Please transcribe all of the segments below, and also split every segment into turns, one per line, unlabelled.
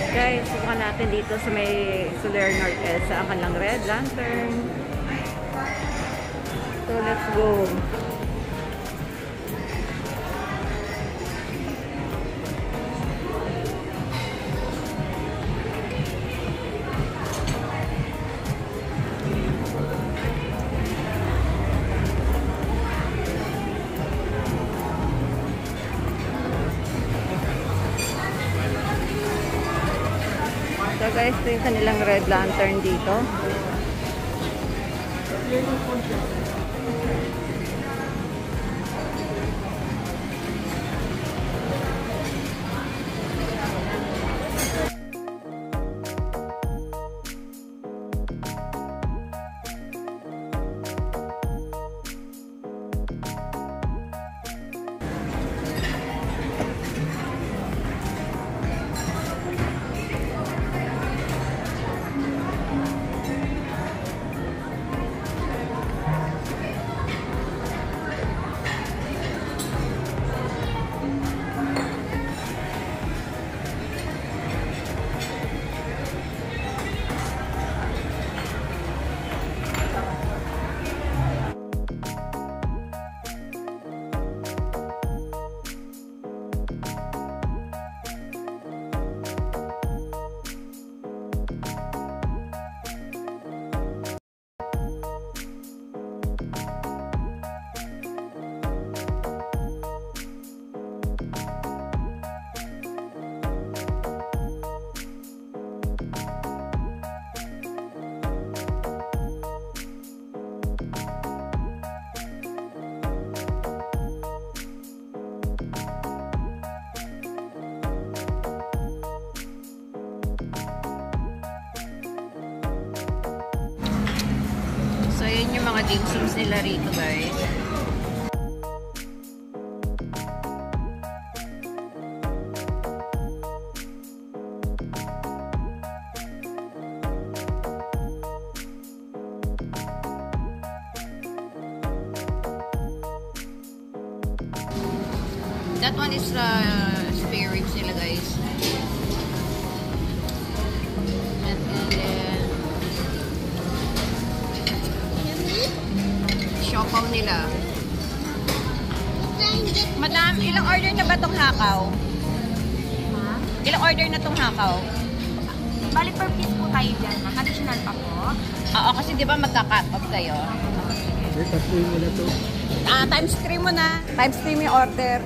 Guys, subukan natin dito sa may Soler North Elsa ang kanilang red lantern. So, let's go. So guys, ito yung kanilang red lantern dito. So, yun yung mga dim sums nila rito, guys. That one is spare ribs nila, guys. And then siopaw nila. Madam, ilang order na ba tong hakaw? Ilang order na tong hakaw?
Bali per piece po tayo dyan. Additional pa po.
Oo, kasi di ba magka-cut off kayo?
Okay, tatloy mo na to.
Times 3 mo na. Times 3 may order.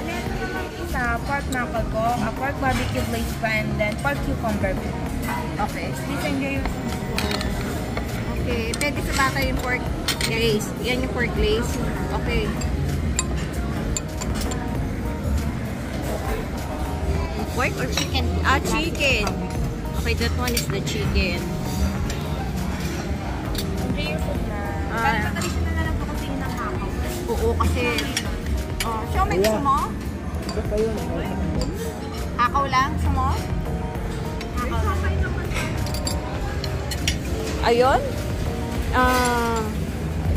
Meron naman isa, pork knuckle po, pork barbecue glaze pa, and then pork cucumber po.
Okay.
Listen kayo.
Okay. Pwede sa bata yung pork glaze. Yan yung pork glaze. Okay. Pork or chicken? Chicken. Okay, that one is the chicken.
Enjoy your food na. Traditional na lang po kasi yun ang hakaw.
Oo, kasi... siya may gusto mo?
Ito pa yun.
Hakaw lang? Gusto mo? Ayun?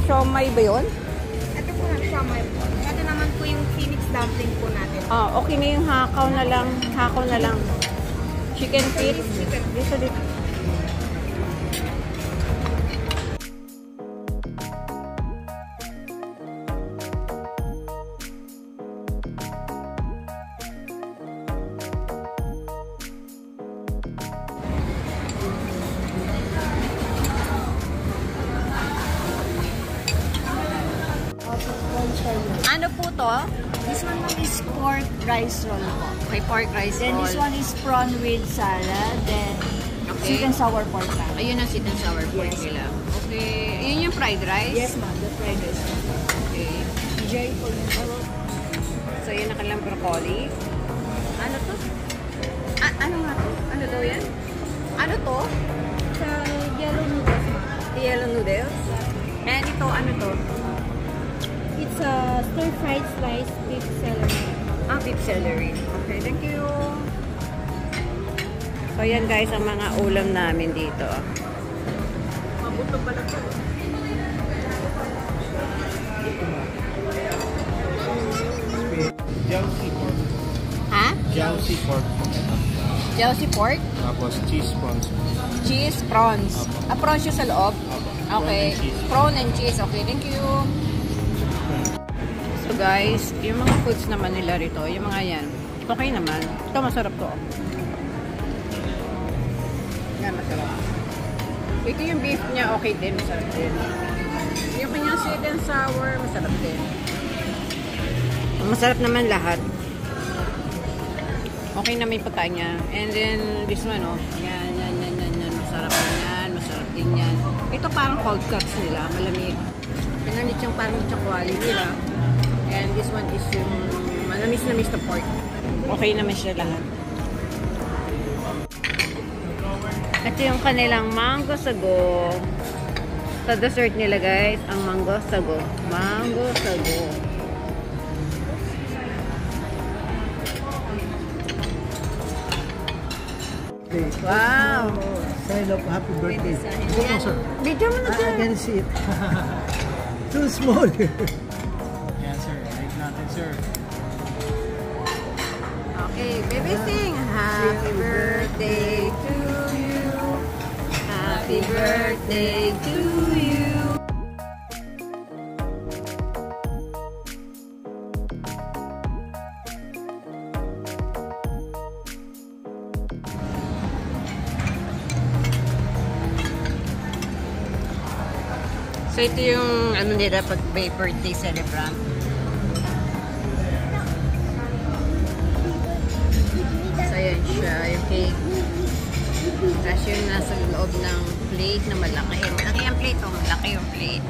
Siomay ba yun?
Ito po na siomay po. Ito naman po yung phoenix dumpling po natin.
Okay na yung hakaw na lang. Hakaw na lang. Chicken feet. Dito, dito. Ano po to?
This one is pork rice roll po.
Okay, pork rice
Then
roll.
this one is prawn with salad. Then
Okay.
sweet and sour pork pan.
Ayun ang sweet and sour pork
Yes.
nila. Okay. Ayun yung fried rice?
Yes ma'am, the fried rice.
Okay.
Enjoy po yun.
So, yun na kanilang broccoli. Ano to? Ano nga to? Ano daw yan? Ano to?
Sa yellow noodles ma'am.
Yellow noodles? And ito, ano to?
It's a stir-fried sliced beef celery.
Beef celery. Okay, thank you. So, yan guys, ang mga ulam namin dito.
Mabuto pala po.
Jiangxi pork.
Ha?
Jiaozi pork.
Jiaozi pork,
Tapos cheese prawns.
cheese, prawns.
Apo.
Ah, prawns yung sa loob?
Apo.
Okay.
Prawn and cheese.
Prawn and cheese. Okay, thank you. So guys, yung mga foods naman nila rito, yung mga yan, okay naman. Ito, masarap to. Yan, masarap. Ito yung beef niya, okay din, masarap din. Yung kanyang sweet and sour, masarap din. Masarap naman lahat. Okay naman yung pagkain niya. And then, this one, oh. Yan. Masarap din yan. Masarap din yan. Ito parang cold cuts nila. Malamig. Pinalit yung parang chokwali nila. And this one is yung manamis-namis na pork. Okay naman siya lahat. Ito yung kanilang mango sago. Sa dessert nila guys, ang mango sago. Mango sago.
Okay.
Wow!
Sign of happy birthday.
Yan.
sir.
Video mo na
I
dyan.
can see it. Too small. Yan sir. Right natin sir.
Okay, baby sing. Happy birthday to you. Happy birthday to you. So ito yung ano nila pag may birthday celebrant. So yan siya, yung cake. Tapos yung nasa loob ng plate na malaki. Malaki yung plate, oh. Malaki yung plate.